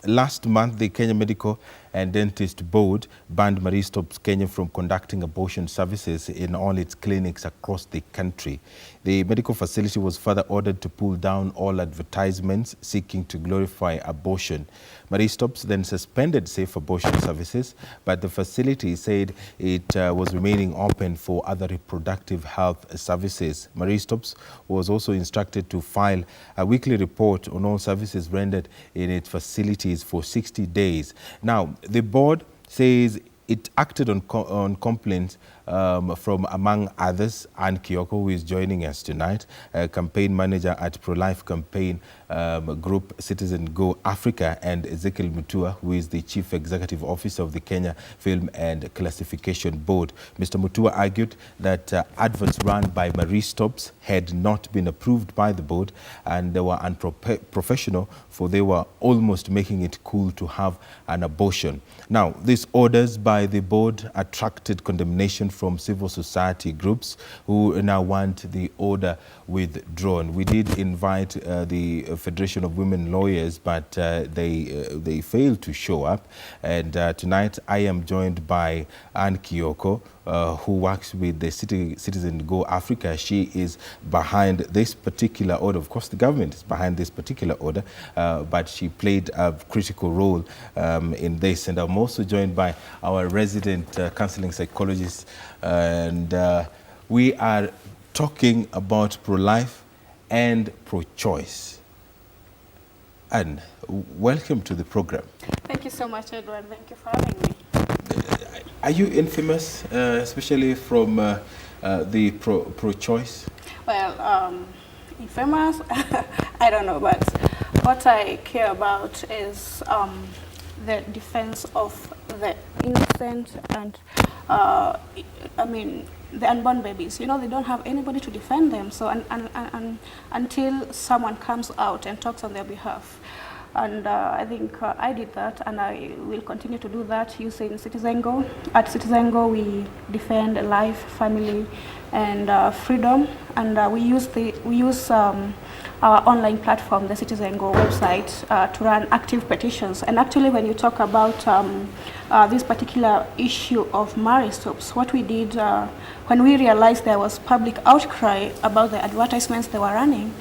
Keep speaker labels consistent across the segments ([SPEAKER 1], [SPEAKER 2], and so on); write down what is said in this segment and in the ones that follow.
[SPEAKER 1] last month, the Kenya Medical and Dentist Board banned Marie Stopes Kenya from conducting abortion services in all its clinics across the country. The medical facility was further ordered to pull down all advertisements seeking to glorify abortion. Marie Stopes then suspended safe abortion services, but the facility said it was remaining open for other reproductive health services. Marie Stopes was also instructed to file a weekly report on all services rendered in its facilities for 60 days. Now, the board says it acted on complaints from, among others, Ann Kioko, who is joining us tonight, campaign manager at Pro-Life campaign group Citizen Go Africa, and Ezekiel Mutua, who is the chief executive officer of the Kenya Film and Classification Board. Mr. Mutua argued that adverts run by Marie Stopes had not been approved by the board and they were unprofessional, for they were almost making it cool to have an abortion. Now, these orders by the board attracted condemnation from civil society groups who now want the order withdrawn. We did invite the Federation of Women Lawyers, but they failed to show up. And tonight I am joined by Ann Kioko, who works with the Citizen Go Africa. She is behind this particular order. Of course, the government is behind this particular order, but she played a critical role in this. And I'm also joined by our resident counseling psychologist, and we are talking about pro-life and pro-choice. And welcome to the program.
[SPEAKER 2] Thank you so much, Edward. Thank you for having me.
[SPEAKER 1] Are you infamous, especially from the pro-choice?
[SPEAKER 2] Well, infamous, I don't know, but what I care about is the defense of the innocent and, I mean, the unborn babies. You know, they don't have anybody to defend them. So until someone comes out and talks on their behalf. And I think I did that, and I will continue to do that using Citizen Go. At Citizen Go, we defend life, family, and freedom. And we use our online platform, the Citizen Go website, to run active petitions. And actually, when you talk about this particular issue of Marie Stopes, what we did when we realized there was public outcry about the advertisements they were running,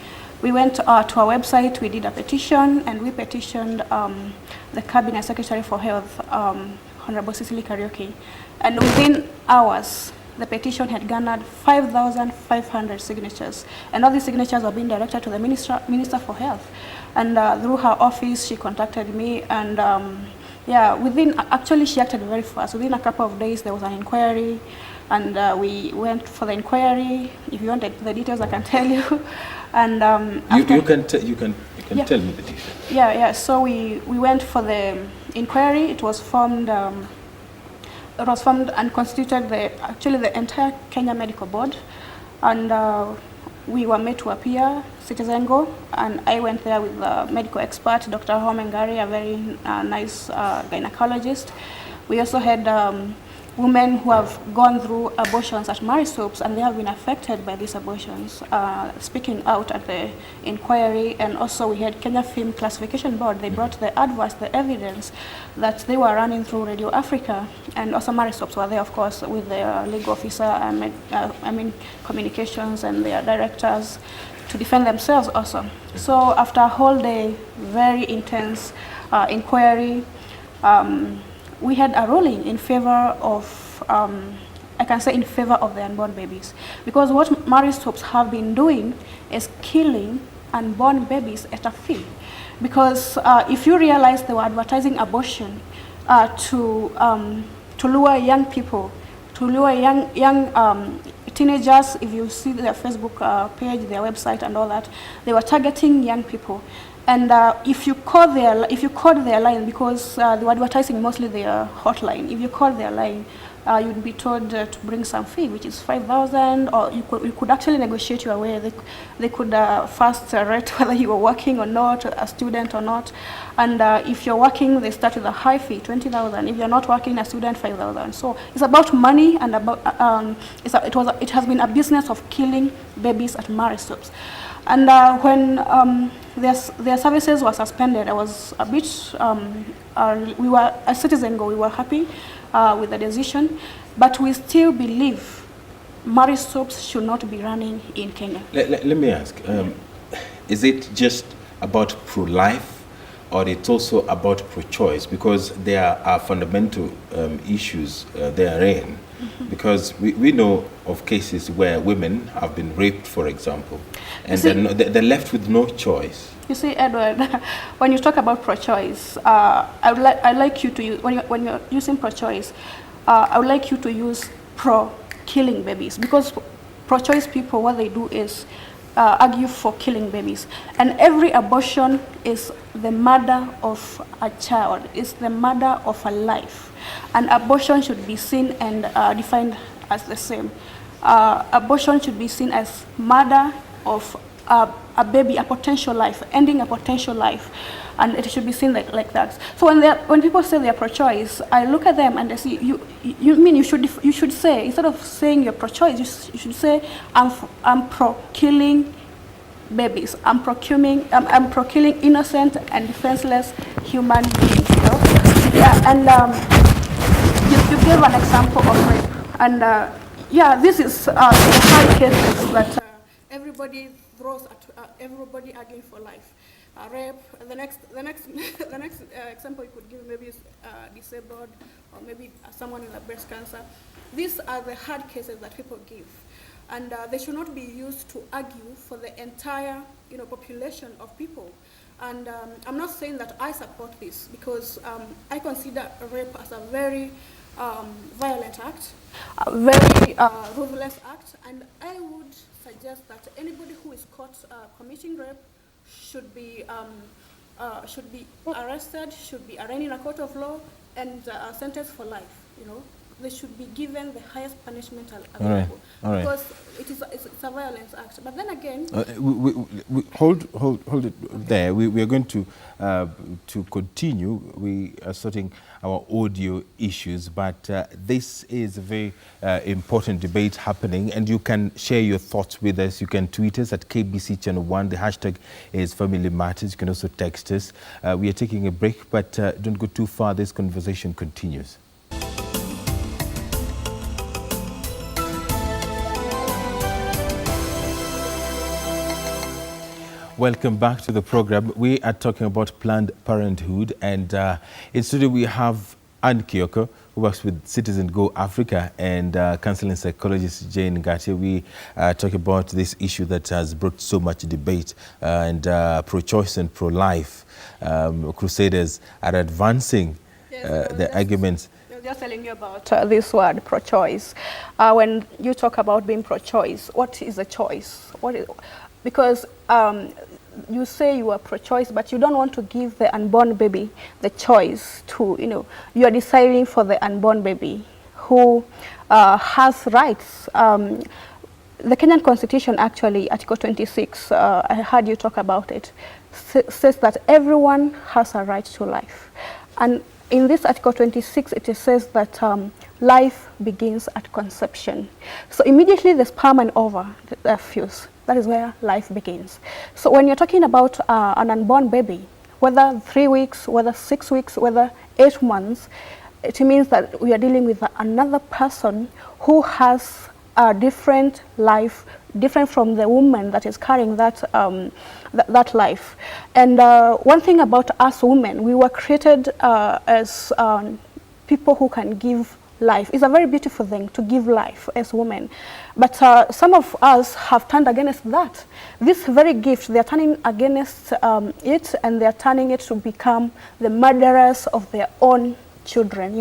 [SPEAKER 2] we went to our website, we did a petition, and we petitioned the Cabinet Secretary for Health, Honorable Cecily Kariuki. And within hours, the petition had garnered 5,500 signatures. And all these signatures were being directed to the Minister for Health. And through her office, she contacted me, and yeah, actually she acted very fast. Within a couple of days, there was an inquiry, and we went for the inquiry. If you want the details, I can tell you. And
[SPEAKER 1] you can tell me the details.
[SPEAKER 2] Yeah. So we went for the inquiry. It was formed. It was formed and constituted actually the entire Kenya Medical Board, and we were made to appear, Citizen Go, and I went there with the medical expert, Dr. Homengari, a very nice gynecologist. We also had women who have gone through abortions at Marie Stopes, and they have been affected by these abortions, speaking out at the inquiry. And also we had Kenya Film Classification Board. They brought the adverts, the evidence that they were running through Radio Africa, and also Marie Stopes were there, of course, with their legal officer, I mean communications, and their directors to defend themselves also. So after a whole day, very intense inquiry, we had a ruling in favor of, I can say in favor of the unborn babies. Because what Marie Stopes have been doing is killing unborn babies at a fee. Because if you realize they were advertising abortion to lure young people, to lure young teenagers. If you see their Facebook page, their website and all that, they were targeting young people. And if you call their line, because they were advertising mostly their hotline, if you call their line, you'd be told to bring some fee, which is 5,000, or you could actually negotiate your way. They could first rate whether you were working or not, a student or not. And if you're working, they start with a high fee, 20,000. If you're not working, a student, 5,000. So it's about money, and about it has been a business of killing babies at Marie Stopes. And when their services were suspended, I was a bit, we were, as Citizen Go, we were happy with the decision, but we still believe marriage soaps should not be running in Kenya.
[SPEAKER 1] Let me ask, is it just about pro-life, or it's also about pro-choice? Because there are fundamental issues therein. Because we know of cases where women have been raped, for example, and they're left with no choice.
[SPEAKER 2] You see, Edward, when you talk about pro-choice, I'd like you to use, when you're using pro-choice, I would like you to use pro-killing babies, because pro-choice people, what they do is argue for killing babies. And every abortion is the murder of a child, is the murder of a life. And abortion should be seen and defined as the same. Abortion should be seen as murder of a baby, a potential life, ending a potential life, and it should be seen like that. So when people say they are pro-choice, I look at them and I see you should say, instead of saying you're pro-choice, you should say I'm pro-killing babies. I'm pro-killing innocent and defenseless human beings. You know? Yeah, and you gave an example of rape, and yeah, this is high cases that everybody throws at everybody arguing for life. Rape. The next example you could give maybe is disabled, or maybe someone with a breast cancer. These are the hard cases that people give, and they should not be used to argue for the entire population of people. And I'm not saying that I support this, because I consider rape as a very violent act, a very ruthless act, and I would suggest that anybody who is caught committing rape should be arrested, should be arraigned in a court of law, and sentenced for life. They should be given the highest punishment available. All right. Because it's a violence act. But then again,
[SPEAKER 1] we hold it there. We are going to continue. We are sorting our audio issues, but this is a very important debate happening, and you can share your thoughts with us. You can tweet us at KBC Channel 1. The hashtag is Family Matters. You can also text us. We are taking a break, but don't go too far. This conversation continues. Welcome back to the program. We are talking about Planned Parenthood, and in studio we have Anne Kioko, who works with Citizen Go Africa, and counseling psychologist Jane Ngatia. We talk about this issue that has brought so much debate, and pro-choice and pro-life. Crusaders are advancing the arguments.
[SPEAKER 2] Just telling you about this word, pro-choice. When you talk about being pro-choice, what is a choice? Because you say you are pro-choice, but you don't want to give the unborn baby the choice to, you are deciding for the unborn baby who has rights. The Kenyan Constitution, actually, Article 26, I heard you talk about it, says that everyone has a right to life. And in this Article 26, it says that life begins at conception. So immediately the sperm and ova fuse. That is where life begins. So when you're talking about an unborn baby, whether 3 weeks, whether 6 weeks, whether 8 months, it means that we are dealing with another person who has a different life, different from the woman that is carrying that that life. And one thing about us women, we were created as people who can give life. It's a very beautiful thing to give life as women. But some of us have turned against that. This very gift, they're turning against it, and they're turning it to become the murderers of their own children,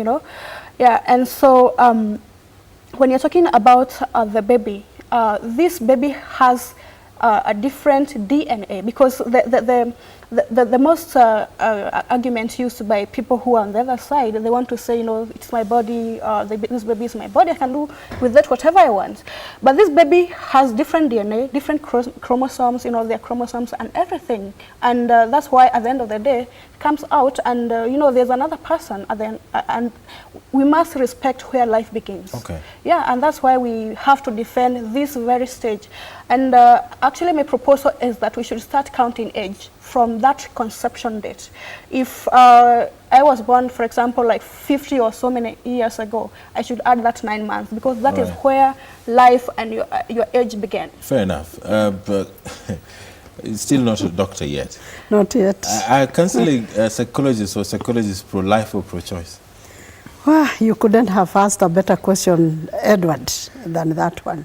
[SPEAKER 2] Yeah, and so when you're talking about the baby, this baby has a different DNA, because the most argument used by people who are on the other side, they want to say, it's my body, this baby is my body, I can do with it whatever I want. But this baby has different DNA, different chromosomes, their chromosomes and everything. And that's why at the end of the day, it comes out and, there's another person at the end, and we must respect where life begins. Okay. Yeah, and that's why we have to defend this very stage. And actually my proposal is that we should start counting age from that conception date. If I was born, for example, like 50 or so many years ago, I should add that 9 months, because that is where life and your age began.
[SPEAKER 1] Fair enough. But still not a doctor yet.
[SPEAKER 3] Not yet.
[SPEAKER 1] Are counseling psychologists or psychologists pro-life or pro-choice?
[SPEAKER 3] Well, you couldn't have asked a better question, Edward, than that one.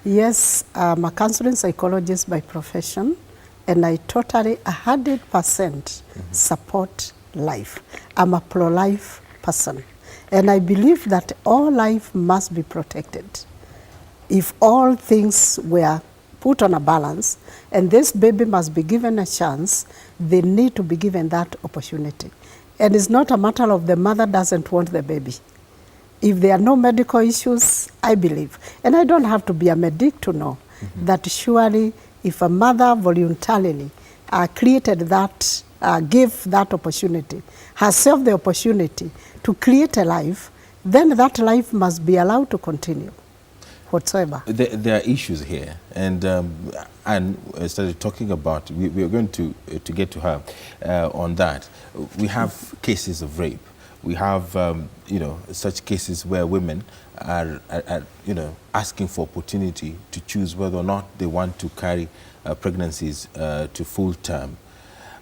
[SPEAKER 3] Yes, I'm a counseling psychologist by profession, and I totally 100% support life. I'm a pro-life person, and I believe that all life must be protected. If all things were put on a balance, and this baby must be given a chance, they need to be given that opportunity. And it's not a matter of the mother doesn't want the baby. If there are no medical issues, I believe, and I don't have to be a medic to know that surely if a mother voluntarily created that, gave that opportunity, herself the opportunity to create a life, then that life must be allowed to continue, whatsoever.
[SPEAKER 1] There are issues here, and I started talking about, we are going to get to her on that. We have cases of rape. We have, such cases where women are asking for opportunity to choose whether or not they want to carry pregnancies to full term.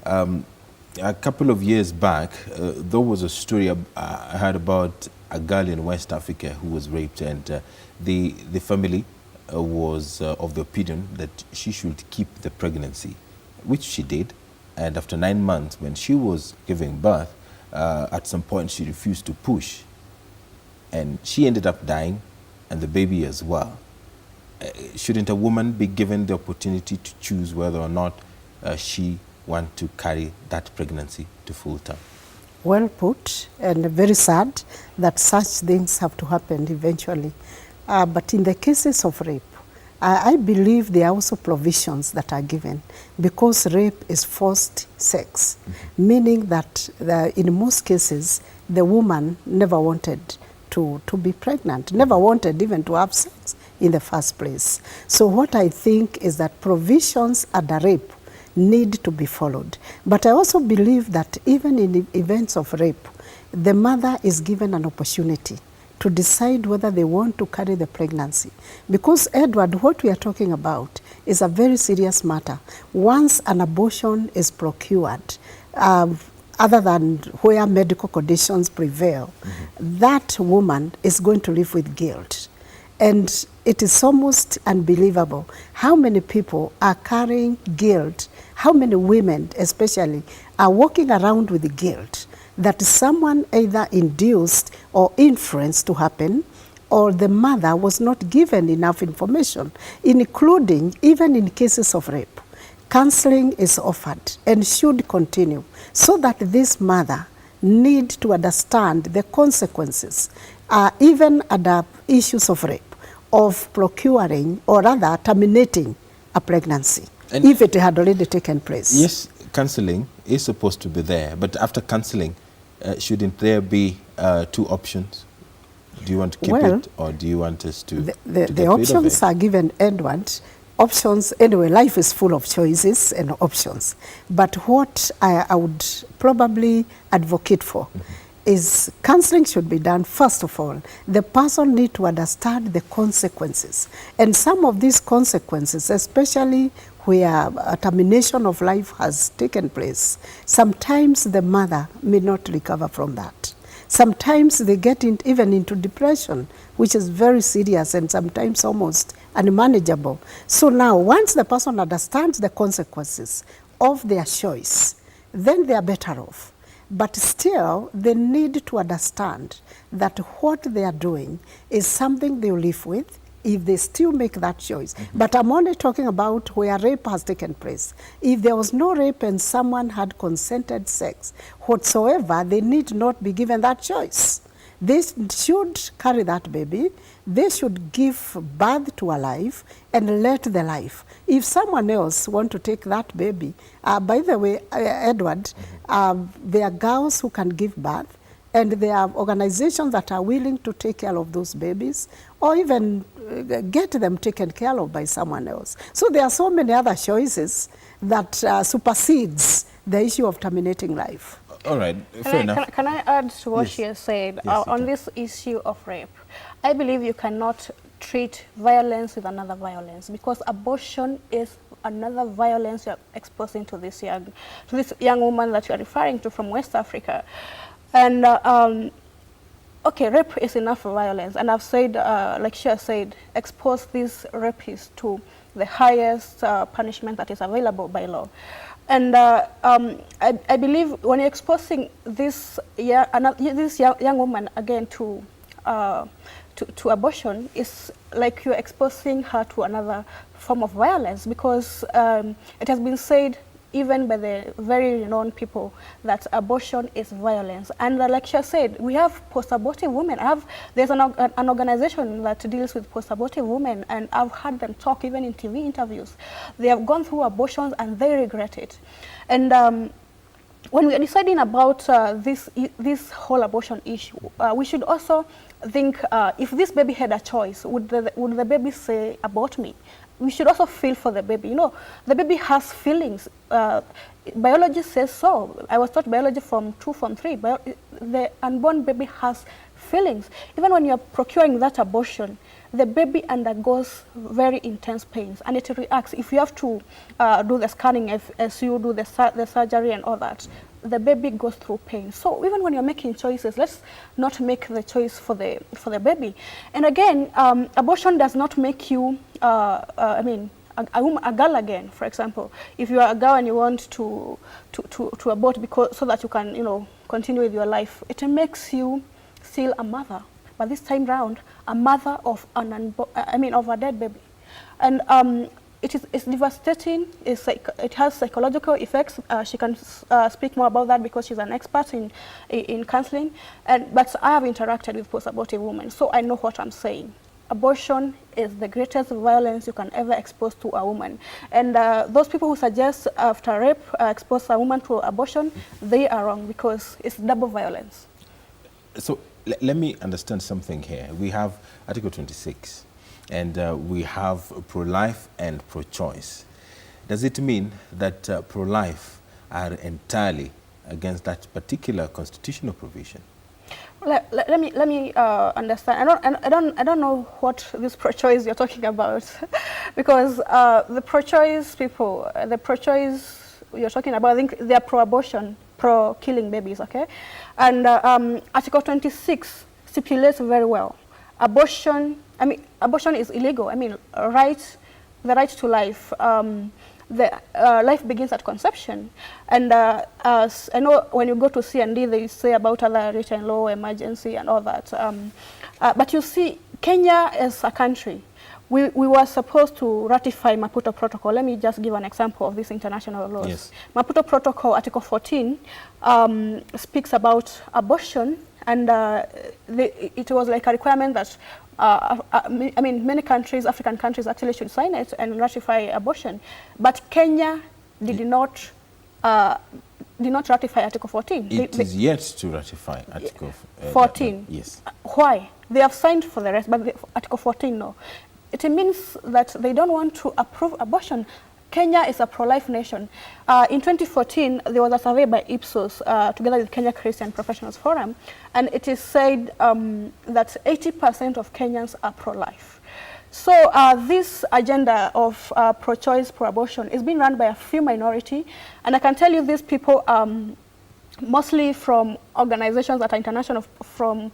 [SPEAKER 1] A couple of years back, there was a story I heard about a girl in West Africa who was raped, and the family was of the opinion that she should keep the pregnancy, which she did. And after 9 months, when she was giving birth, at some point she refused to push, and she ended up dying, and the baby as well. Shouldn't a woman be given the opportunity to choose whether or not she wants to carry that pregnancy to full term?
[SPEAKER 3] Well put, and very sad that such things have to happen eventually. But in the cases of rape, I believe there are also provisions that are given, because rape is forced sex, meaning that in most cases the woman never wanted to be pregnant, never wanted even to have sex in the first place. So what I think is that provisions under rape need to be followed. But I also believe that even in events of rape, the mother is given an opportunity to decide whether they want to carry the pregnancy. Because, Edward, what we are talking about is a very serious matter. Once an abortion is procured, other than where medical conditions prevail, that woman is going to live with guilt. And it is almost unbelievable how many people are carrying guilt, how many women especially are walking around with guilt that someone either induced or influenced to happen, or the mother was not given enough information, including even in cases of rape. Counseling is offered and should continue so that this mother need to understand the consequences, even under issues of rape, of procuring or rather terminating a pregnancy, and if it had already taken place.
[SPEAKER 1] Yes, counseling is supposed to be there, but after counseling, shouldn't there be 2 options? Do you want to keep it, or do you want us to
[SPEAKER 3] the options are given, Edward. Options, anyway, life is full of choices and options. But what I would probably advocate for is counseling should be done. First of all, the person needs to understand the consequences. And some of these consequences, especially where a termination of life has taken place, sometimes the mother may not recover from that. Sometimes they get even into depression, which is very serious and sometimes almost unmanageable. So now, once the person understands the consequences of their choice, then they are better off. But still, they need to understand that what they are doing is something they will live with if they still make that choice. But I'm only talking about where rape has taken place. If there was no rape and someone had consented sex whatsoever, they need not be given that choice. They should carry that baby. They should give birth to a life and let the life. If someone else want to take that baby, by the way, Edward, there are girls who can give birth, And there are organizations that are willing to take care of those babies or even get them taken care of by someone else. So there are so many other choices that supersedes the issue of terminating life.
[SPEAKER 1] All right, fair enough.
[SPEAKER 2] Can I add to what
[SPEAKER 1] Yes.
[SPEAKER 2] she has said
[SPEAKER 1] Yes,
[SPEAKER 2] on this issue of rape? I believe you cannot treat violence with another violence, because abortion is another violence you're exposing to this young woman that you are referring to from West Africa. And okay, rape is enough violence, and I've said, like she has said, expose these rapists to the highest punishment that is available by law. And I believe when you're exposing this young woman again to abortion, is like you're exposing her to another form of violence, because it has been said even by the very renowned people that abortion is violence. And like she said, we have post-abortive women. There's an organization that deals with post-abortive women, and I've heard them talk even in TV interviews. They have gone through abortions and they regret it. And when we are deciding about this whole abortion issue, we should also think, if this baby had a choice, would the baby say, abort me? We should also feel for the baby. You know, the baby has feelings. Biology says so. I was taught biology from 2, from 3. The unborn baby has feelings. Even when you're procuring that abortion, the baby undergoes very intense pains, and it reacts. If you have to do the scanning, as you do the surgery and all that, the baby goes through pain. So even when you're making choices, let's not make the choice for the baby. And again, abortion does not make you, I mean, a girl again. For example, if you are a girl and you want to abort so that you can, you know, continue with your life, it makes you still a mother. But this time round, a mother of of a dead baby. And it's devastating. It has psychological effects. She can speak more about that because she's an expert in counseling. But I have interacted with post-abortive women, so I know what I'm saying. Abortion is the greatest violence you can ever expose to a woman. And those people who suggest after rape expose a woman to abortion, they are wrong, because it's double violence.
[SPEAKER 1] So let me understand something here. We have Article 26, and we have pro-life and pro-choice. Does it mean that pro-life are entirely against that particular constitutional provision?
[SPEAKER 2] Let me understand. I don't know what this pro-choice you're talking about, because the pro-choice people, the pro-choice you're talking about, I think they are pro-abortion, pro-killing babies, okay? And Article 26 stipulates very well. Abortion is illegal. I mean, the right to life. Life begins at conception. And as I know, when you go to C&D, they say about other written law, emergency, and all that. But you see, Kenya as a country, we were supposed to ratify Maputo Protocol. Let me just give an example of these international laws. Yes. Maputo Protocol, Article 14, speaks about abortion, and it was like a requirement that many countries, African countries, actually should sign it and ratify abortion. But Kenya did not ratify Article 14.
[SPEAKER 1] It is yet to ratify Article
[SPEAKER 2] 14.
[SPEAKER 1] Yes.
[SPEAKER 2] Why? They have signed for the rest, but Article 14, no. It means that they don't want to approve abortion. Kenya is a pro-life nation. In 2014, there was a survey by Ipsos together with Kenya Christian Professionals Forum, and it is said that 80% of Kenyans are pro-life. So this agenda of pro-choice, pro-abortion is being run by a few minority, and I can tell you these people mostly from organizations that are international, from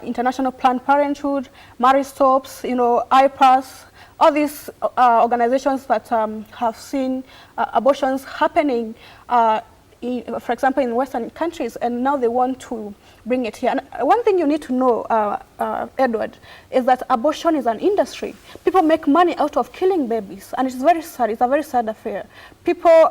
[SPEAKER 2] International Planned Parenthood, Marriage Stops, you know, IPAS, all these organizations that have seen abortions happening, for example, in Western countries, and now they want to bring it here. And one thing you need to know, Edward, is that abortion is an industry. People make money out of killing babies, and it's very sad. It's a very sad affair. People,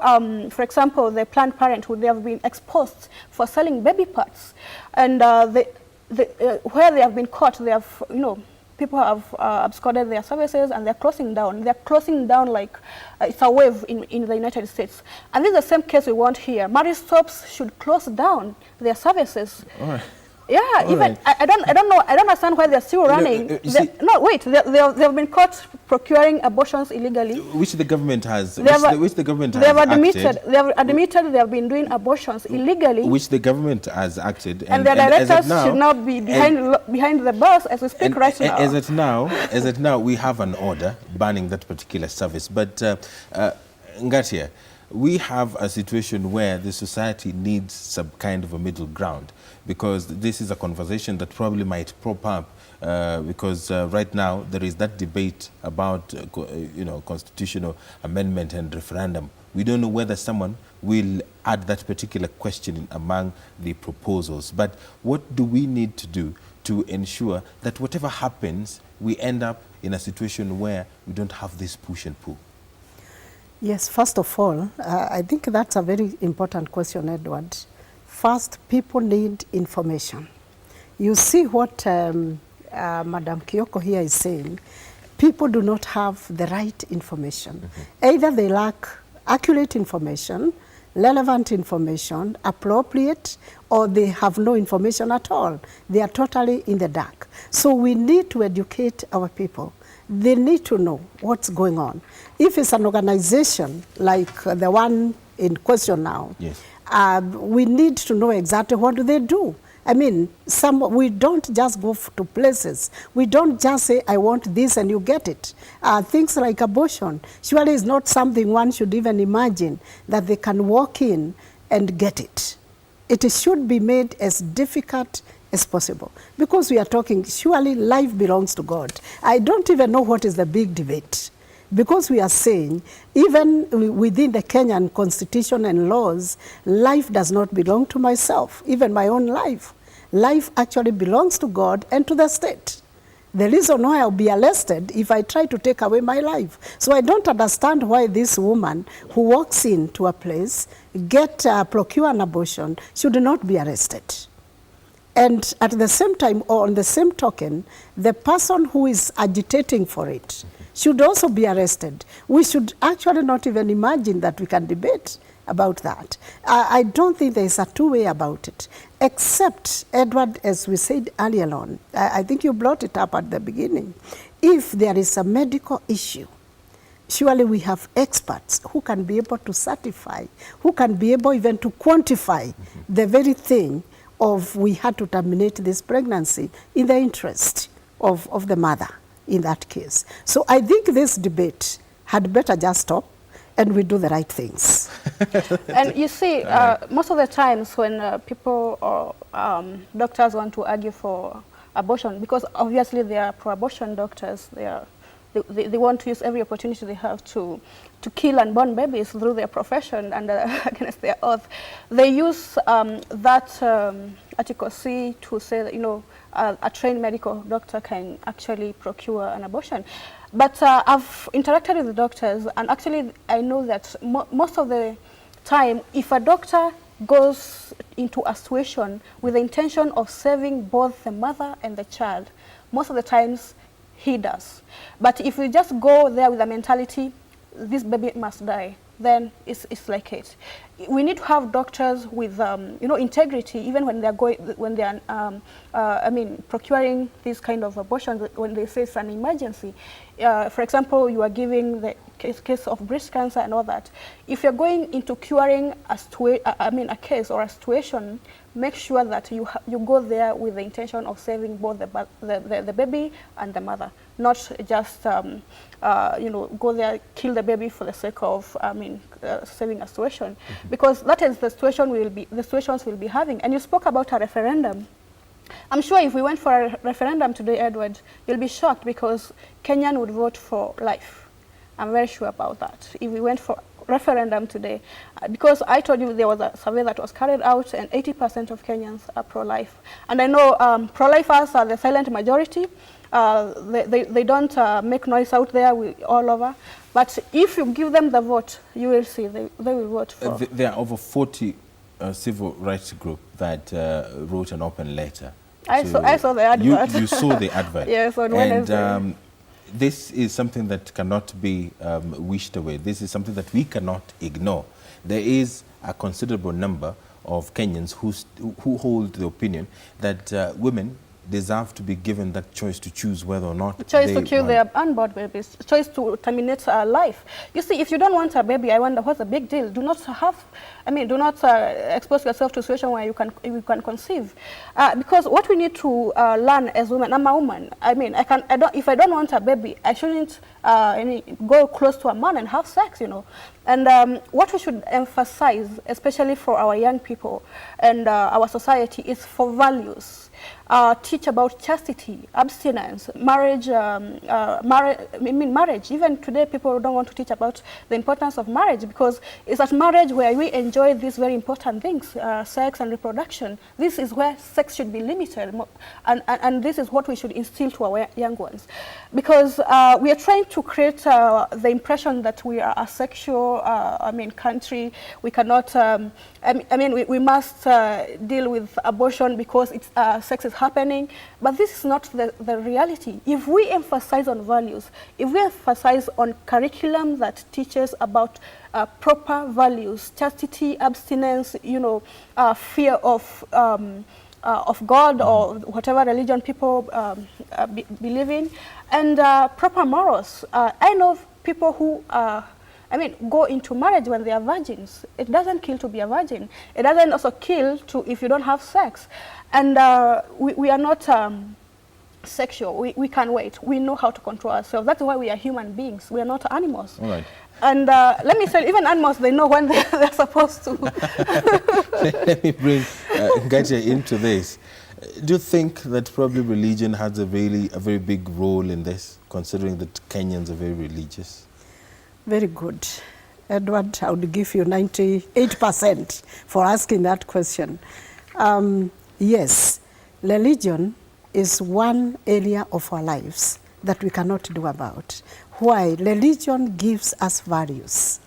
[SPEAKER 2] for example, the Planned Parenthood, they have been exposed for selling baby parts, and where they have been caught, they have, you know, people have absconded their services, and they're closing down. They're closing down like it's a wave in the United States. And this is the same case we want here. Marriage Stops should close down their services.
[SPEAKER 1] All right.
[SPEAKER 2] Yeah,
[SPEAKER 1] All
[SPEAKER 2] even
[SPEAKER 1] right.
[SPEAKER 2] I don't know. I don't understand why they're still running. No, wait. They've been caught procuring abortions illegally.
[SPEAKER 1] Which the government has. Which the government
[SPEAKER 2] they
[SPEAKER 1] has
[SPEAKER 2] have
[SPEAKER 1] acted.
[SPEAKER 2] They have admitted they have been doing abortions illegally.
[SPEAKER 1] Which the government has acted.
[SPEAKER 2] And their directors should now be behind the bars as we speak right now.
[SPEAKER 1] As at now, we have an order banning that particular service. But Ngatia, we have a situation where the society needs some kind of a middle ground, because this is a conversation that probably might prop up because right now there is that debate about constitutional amendment and referendum. We don't know whether someone will add that particular question among the proposals. But what do we need to do to ensure that whatever happens, we end up in a situation where we don't have this push and pull?
[SPEAKER 3] Yes, first of all, I think that's a very important question, Edward. First, people need information. You see what Madam Kioko here is saying. People do not have the right information. Mm-hmm. Either they lack accurate information, relevant information, appropriate, or they have no information at all. They are totally in the dark. So we need to educate our people. They need to know what's going on. If it's an organization like the one in question now, yes. We need to know exactly what do they do. I mean, we don't just go to places. We don't just say, I want this and you get it. Things like abortion surely is not something one should even imagine that they can walk in and get it. It should be made as difficult as possible, because we are talking, surely life belongs to God. I don't even know what is the big debate, because we are saying even within the Kenyan constitution and laws, life does not belong to myself, even my own life. Life actually belongs to God and to the state. The reason why I'll be arrested if I try to take away my life. So I don't understand why this woman who walks into a place, procure an abortion, should not be arrested. And at the same time, or on the same token, the person who is agitating for it should also be arrested. We should actually not even imagine that we can debate about that. I don't think there is a two-way about it, except, Edward, as we said earlier on, I think you brought it up at the beginning, if there is a medical issue, surely we have experts who can be able to certify, who can be able even to quantify the very thing of we had to terminate this pregnancy in the interest of the mother in that case. So I think this debate had better just stop and we do the right things.
[SPEAKER 2] And you see, most of the times when people or doctors want to argue for abortion, because obviously they are pro-abortion doctors, they want to use every opportunity they have to kill unborn babies through their profession and against their oath. They use that Article C to say that, a trained medical doctor can actually procure an abortion. But I've interacted with the doctors, and actually I know that most of the time, if a doctor goes into a situation with the intention of saving both the mother and the child, most of the times he does. But if we just go there with a mentality, this baby must die, then it's like it. We need to have doctors with integrity, even when they are procuring these kind of abortions, when they say it's an emergency. For example, you are giving the case of breast cancer and all that. If you're going into curing a case or a situation, make sure that you go there with the intention of saving both the baby and the mother, not just go there, kill the baby for the sake of saving a situation, because that is the situation we'll be having. And you spoke about a referendum. I'm sure if we went for a referendum today, Edward, you'll be shocked, because Kenyan would vote for life. I'm very sure about that. If we went for referendum today, because I told you there was a survey that was carried out and 80% of Kenyans are pro-life. And I know pro-lifers are the silent majority. They don't make noise out there all over. But if you give them the vote, you will see they will vote for.
[SPEAKER 1] There are over 40 civil rights groups that wrote an open letter.
[SPEAKER 2] I saw the advert.
[SPEAKER 1] You saw the advert.
[SPEAKER 2] Yes, on Wednesday.
[SPEAKER 1] And this is something that cannot be wished away. This is something that we cannot ignore. There is a considerable number of Kenyans who hold the opinion that women deserve to be given that choice to choose whether or not
[SPEAKER 2] choice to kill their unborn babies, choice to terminate life. You see, if you don't want a baby, I wonder what's the big deal. Do not expose yourself to a situation where you can conceive, because what we need to learn as women. I'm a woman. I mean, if I don't want a baby, I shouldn't go close to a man and have sex, you know. And what we should emphasize, especially for our young people and our society, is for values. Teach about chastity, abstinence, marriage. Marriage. Even today, people don't want to teach about the importance of marriage, because it's at marriage where we enjoy these very important things, sex and reproduction. This is where sex should be limited, and this is what we should instill to our young ones, because we are trying to create the impression that we are a sexual, country. We cannot. We must deal with abortion because it's sex is happening, but this is not the reality. If we emphasize on values, if we emphasize on curriculum that teaches about proper values, chastity, abstinence, fear of God or whatever religion people believe in, and proper morals. I know people who go into marriage when they are virgins. It doesn't kill to be a virgin. It doesn't also kill if you don't have sex. And we are not sexual. We can wait. We know how to control ourselves. That's why we are human beings. We are not animals.
[SPEAKER 1] All right.
[SPEAKER 2] And let me say, even animals, they know when they're supposed to.
[SPEAKER 1] Let me bring Ngatia into this. Do you think that probably religion has a very big role in this, considering that Kenyans are very religious?
[SPEAKER 3] Very good. Edward, I would give you 98% for asking that question. Yes, religion is one area of our lives that we cannot do about. Why? Religion gives us values.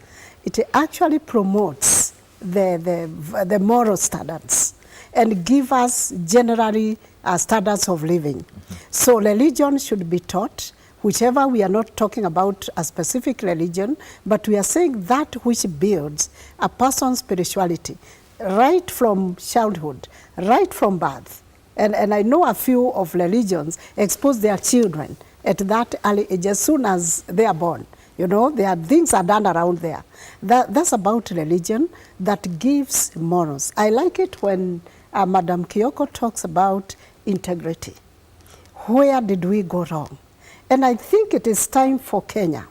[SPEAKER 3] It actually promotes the moral standards and give us generally standards of living. So religion should be taught, whichever. We are not talking about a specific religion, but we are saying that which builds a person's spirituality right from childhood, right from birth. And I know a few of religions expose their children at that early age, as soon as they are born. Things are done around there. That's about religion that gives morals. I like it when Madam Kioko talks about integrity. Where did we go wrong? And I think it is time for Kenya,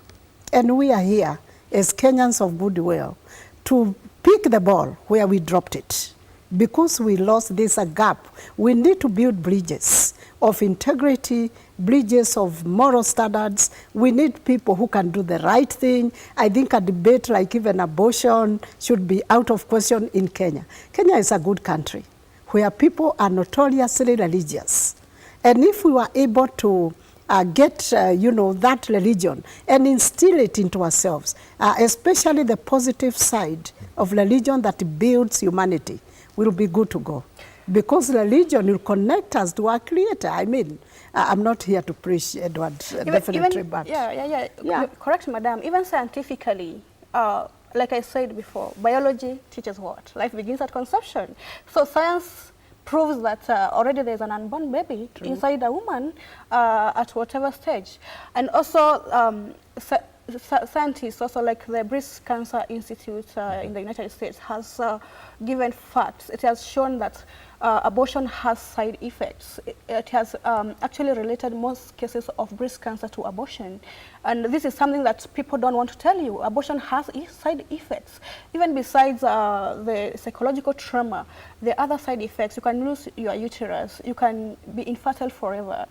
[SPEAKER 3] and we are here as Kenyans of goodwill, to pick the ball where we dropped it. Because we lost, there's a gap. We need to build bridges of integrity, bridges of moral standards. We need people who can do the right thing. I think a debate like even abortion should be out of question in Kenya. Kenya is a good country where people are notoriously religious. And if we were able to get that religion and instill it into ourselves, especially the positive side of religion that builds humanity, will be good to go. Because religion will connect us to our Creator. I'm not here to preach, Edward, definitely. But
[SPEAKER 2] yeah. Correct, madam. Even scientifically, like I said before, biology teaches what? Life begins at conception. So science proves that already there's an unborn baby inside a woman at whatever stage. And also, scientists, also like the Breast Cancer Institute in the United States, has given facts. It has shown that abortion has side effects. It has actually related most cases of breast cancer to abortion. And this is something that people don't want to tell you. Abortion has side effects. Even besides the psychological trauma, the other side effects, you can lose your uterus, you can be infertile forever.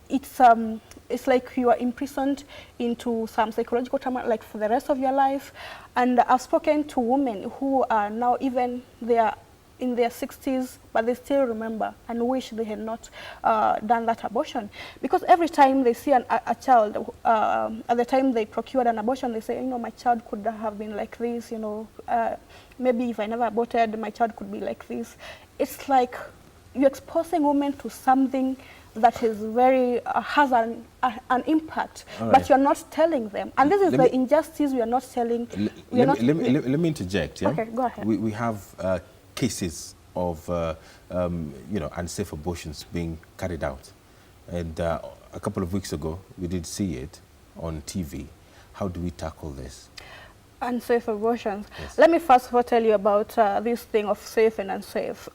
[SPEAKER 2] It's like you are imprisoned into some psychological trauma, like for the rest of your life. And I've spoken to women who are now even in their 60s, but they still remember and wish they had not done that abortion. Because every time they see a child, at the time they procured an abortion, they say, my child could have been like this, maybe if I never aborted, my child could be like this. It's like you're exposing women to something that is very, has an impact, but you're not telling them. And this is the injustice we are not telling.
[SPEAKER 1] Let me interject. Yeah?
[SPEAKER 2] Okay, go ahead.
[SPEAKER 1] We have cases of unsafe abortions being carried out. And a couple of weeks ago, we did see it on TV. How do we tackle this?
[SPEAKER 2] Unsafe abortions.
[SPEAKER 1] Yes.
[SPEAKER 2] Let me first of all tell you about this thing of safe and unsafe.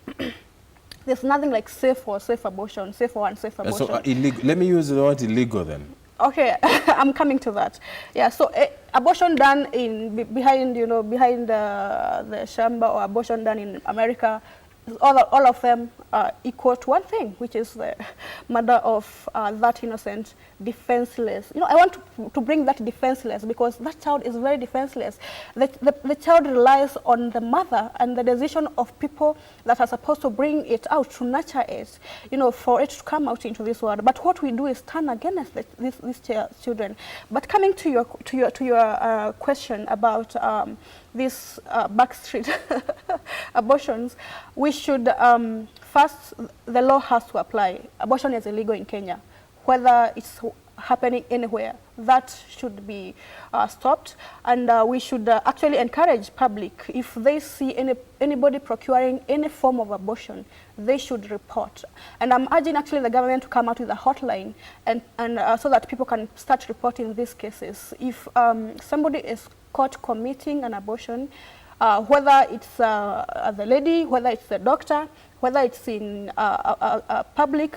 [SPEAKER 2] There's nothing like safe or safe abortion, safe or unsafe abortion.
[SPEAKER 1] So illegal. Let me use the word illegal then.
[SPEAKER 2] Okay, I'm coming to that. Yeah, so abortion done behind the chamber, or abortion done in America, all of them are equal to one thing, which is the murder of that innocent, defenseless. I want to bring that defenseless because that child is very defenseless. The child relies on the mother and the decision of people that are supposed to bring it out, to nurture it, for it to come out into this world. But what we do is turn against these children. But coming to your question about these backstreet abortions, we should first, the law has to apply. Abortion is illegal in Kenya, whether it's happening anywhere. That should be stopped, and we should actually encourage public, if they see anybody procuring any form of abortion, they should report. And I'm urging actually the government to come out with a hotline, and so that people can start reporting these cases. If somebody is caught committing an abortion, whether it's the lady, whether it's the doctor, whether it's in a public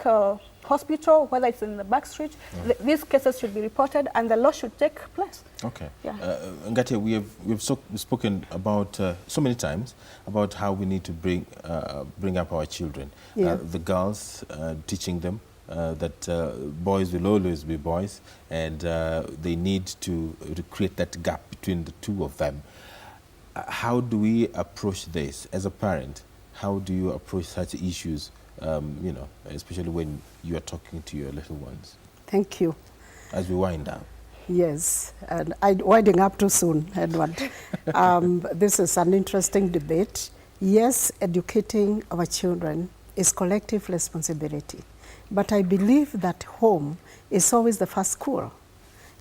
[SPEAKER 2] hospital, whether it's in the back street, these cases should be reported and the law should take place.
[SPEAKER 1] Okay.
[SPEAKER 2] Yeah.
[SPEAKER 1] Ngatia, we've spoken about so many times about how we need to bring up our children.
[SPEAKER 3] Yeah.
[SPEAKER 1] The girls, teaching them that boys will always be boys, and they need to create that gap between the two of them. How do we approach this as a parent? How do you approach such issues, especially when you are talking to your little ones?
[SPEAKER 3] Thank you.
[SPEAKER 1] As we wind down.
[SPEAKER 3] Yes, and I'm winding up too soon, Edward. This is an interesting debate. Yes, educating our children is collective responsibility, but I believe that home is always the first school.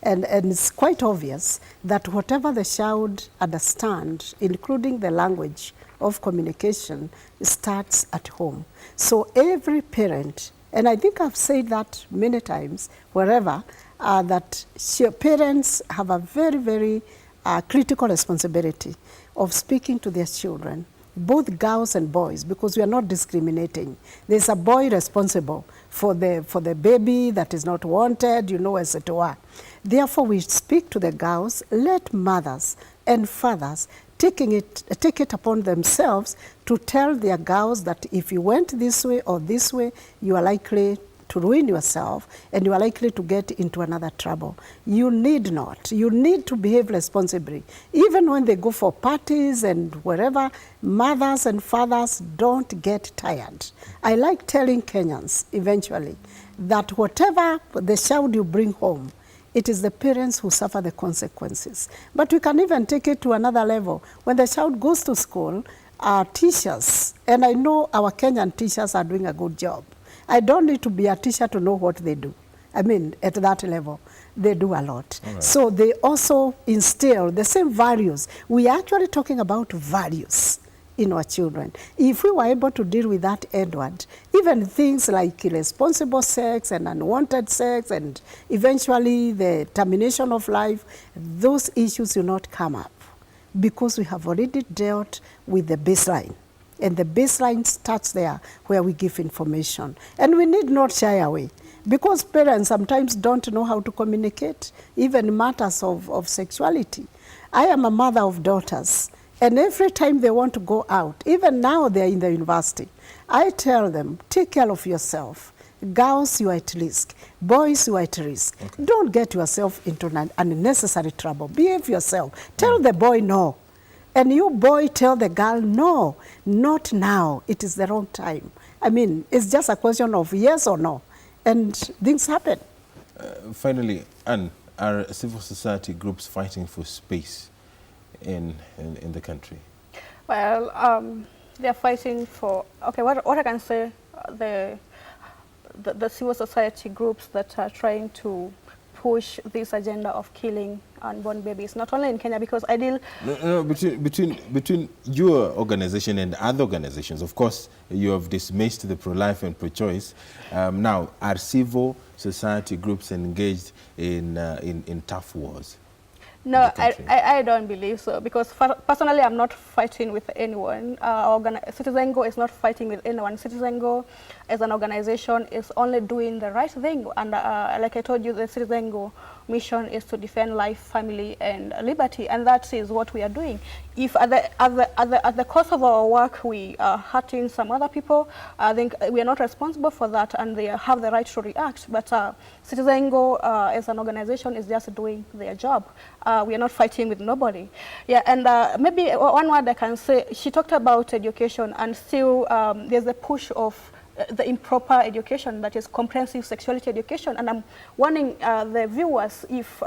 [SPEAKER 3] And it's quite obvious that whatever the child understands, including the language of communication, starts at home. So every parent, and I think I've said that many times, wherever, that parents have a very, very critical responsibility of speaking to their children, both girls and boys, because we are not discriminating. There's a boy responsible for the baby that is not wanted, as it were. Therefore, we speak to the girls, let mothers and fathers take it upon themselves to tell their girls that if you went this way or this way, you are likely to ruin yourself and you are likely to get into another trouble. You need not. You need to behave responsibly. Even when they go for parties and wherever, mothers and fathers don't get tired. I like telling Kenyans eventually that whatever the child you bring home, it is the parents who suffer the consequences. But we can even take it to another level. When the child goes to school, our teachers, and I know our Kenyan teachers are doing a good job. I don't need to be a teacher to know what they do. I mean, at that level, they do a lot. Right. So they also instill the same values. We are actually talking about values in our children. If we were able to deal with that, Edward, even things like irresponsible sex and unwanted sex and eventually the termination of life, those issues will not come up because we have already dealt with the baseline. And the baseline starts there where we give information. And we need not shy away because parents sometimes don't know how to communicate, even matters of sexuality. I am a mother of daughters, and every time they want to go out, even now they're in the university, I tell them, take care of yourself. Girls, you are at risk. Boys, you are at risk. Okay. Don't get yourself into unnecessary trouble. Behave yourself. Tell the boy no. And you boy tell the girl, no, not now. It is the wrong time. I mean, it's just a question of yes or no. And things happen.
[SPEAKER 1] Finally, Anne, are civil society groups fighting for space in the country?
[SPEAKER 2] Well, they're fighting for, okay, what I can say, the civil society groups that are trying to push this agenda of killing unborn babies, not only in Kenya, because I deal...
[SPEAKER 1] Between your organization and other organizations, of course, you have dismissed the pro-life and pro-choice. Now, are civil society groups engaged in tough wars?
[SPEAKER 2] No, I don't believe so, because personally I'm not fighting with anyone. Citizen Go is not fighting with anyone. Citizen Go as an organization is only doing the right thing, and like I told you, the Citizen Go mission is to defend life, family and liberty, and that is what we are doing. If at the course of our work we are hurting some other people, I think we are not responsible for that, and they have the right to react. But Citizen Go as an organization is just doing their job. We are not fighting with nobody. Yeah, and maybe one word I can say, she talked about education, and still there's a push of the improper education, that is comprehensive sexuality education. And I'm warning the viewers, if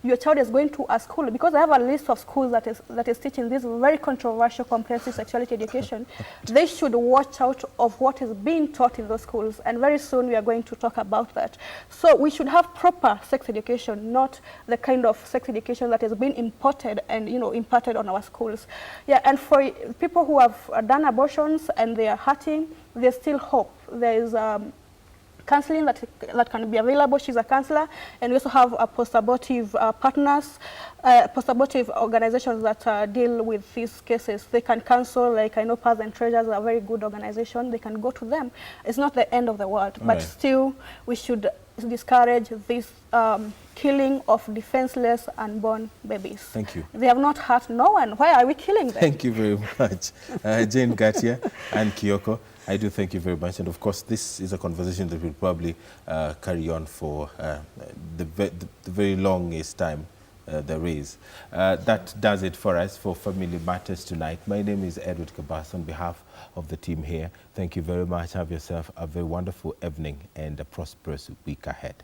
[SPEAKER 2] your child is going to a school, because I have a list of schools that is teaching this very controversial comprehensive sexuality education, they should watch out of what is being taught in those schools, and very soon we are going to talk about that. So we should have proper sex education, not the kind of sex education that is being imported and imparted on our schools. Yeah, and for people who have done abortions and they are hurting, there's still hope. There is counseling that can be available. She's a counselor, and we also have post-abortive partners, post-abortive organizations that deal with these cases. They can counsel, like I know Paths and Treasures are a very good organization. They can go to them. It's not the end of the world, but still we should discourage this killing of defenseless unborn babies.
[SPEAKER 1] Thank you.
[SPEAKER 2] They have not hurt no one. Why are we killing them?
[SPEAKER 1] Thank you very much. Jane Gatia and Kyoko, I do thank you very much. And of course, this is a conversation that will probably carry on for the very longest time there is. That does it for us for Family Matters tonight. My name is Edward Kabasa. On behalf of the team here, thank you very much. Have yourself a very wonderful evening and a prosperous week ahead.